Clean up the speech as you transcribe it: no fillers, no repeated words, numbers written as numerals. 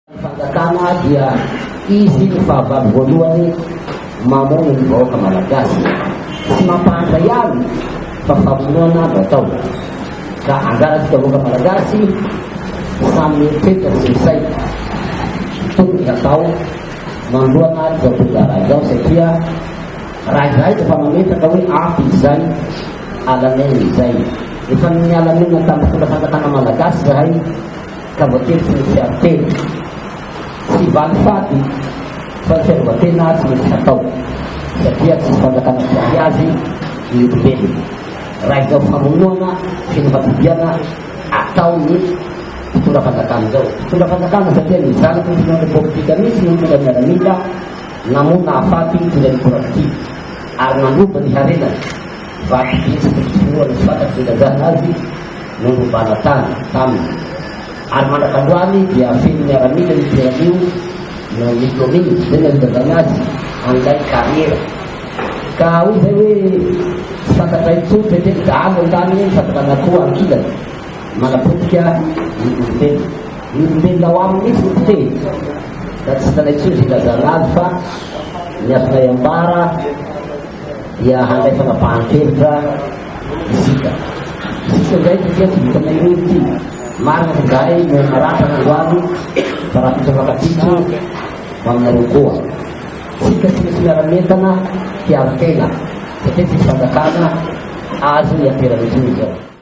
Fangatana dia isi favor voalohany mamono ny vahoaka malagasy tsy mampahatra ihany fa famonoana atao ka anjaratsika vahoaka malagasy samy mipetraky izay tokony atao manoloana zaboka raha izao satria raha izay efa mametraka hoe ampy izay alamena izay efa nialamena tamin'ny fomba fanjakana malagasy zahay ka voatery tsy misy artely tsy valy faty fa ny fiarovatena tsy misy atao satria tsy fanjakana fiahy azy ny olombelona raha izao famonoana finovatibiana atao ny mpitondra fanjakana zao mpitondra fanjakana satria nizanaky ny finoana politika misy ny mpitondra miaramila namona afaty mpitondra ny politika ary nanomba ny harenany vaty misy finoana sy fataky filazana azy no nombana tany taminy ary mandrakandroany dia feno miaramila ny piranio no diplôminy zay ny azotazany azy an'ilay carriera ka hoy zay hoe tsy fantatray tsotra teny dalo antany fantakana koa ankilany manapotika ny olombelona ao aminy misy nyte da tsy tanay tsotra ilazana azy fa ny azonay ambara dia handray fanapahan-kevitra isika zay satria tsy vitanay hoe ty marina fizahay no maratra n'androany fa raha fitavakatiko aminareo koa tsika tsy misy miara-mentana tiavy tena satria tsy fanjakana azo ny amperan'izony zao